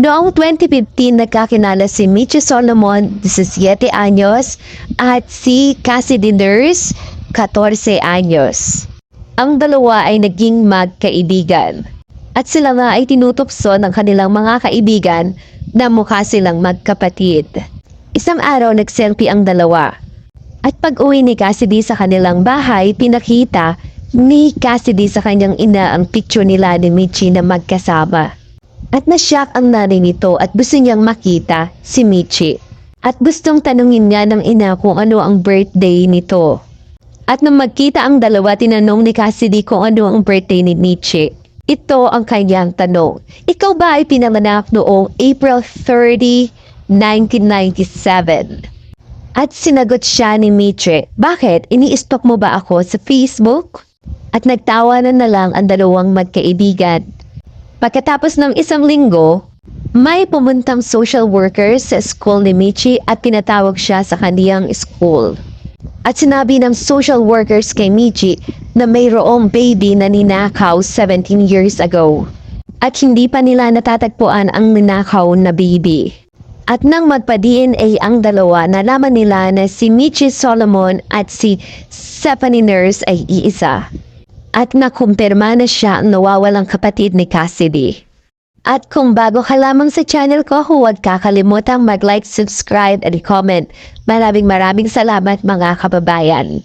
Noong 2015, nagkakilala si Michi Solomon, 17 anyos, at si Cassidy Nurse, 14 anyos. Ang dalawa ay naging magkaibigan. At sila nga ay tinutokso ng kanilang mga kaibigan na mukha silang magkapatid. Isang araw nag-selfie ang dalawa. At pag-uwi ni Cassidy sa kanilang bahay, pinakita ni Cassidy sa kanyang ina ang picture nila ni Michi na magkasama. At nasyak ang nanay nito at gusto niyang makita si Michi. At gustong tanungin niya ng ina kung ano ang birthday nito. At nang magkita ang dalawa, tinanong ni Cassidy kung ano ang birthday ni Michi. Ito ang kanyang tanong. Ikaw ba ay pinanganak noong April 30, 1997? At sinagot siya ni Michi, bakit? Ini-stalk mo ba ako sa Facebook? At nagtawanan na lang ang dalawang magkaibigan. Pagkatapos ng isang linggo, may pumuntang social worker sa school ni Michi at pinatawag siya sa kaniyang school. At sinabi ng social workers kay Michi na mayroong baby na ninakaw 17 years ago. At hindi pa nila natatagpuan ang ninakaw na baby. At nang magpa-DNA ang dalawa, nalaman nila na si Michi Solomon at si Stephanie Nurse ay iisa. At nakumpirma na siya ang nawawalang kapatid ni Cassidy. At kung bago ka lamang sa channel ko, huwag kakalimutang mag-like, subscribe, at comment. Maraming salamat mga kababayan.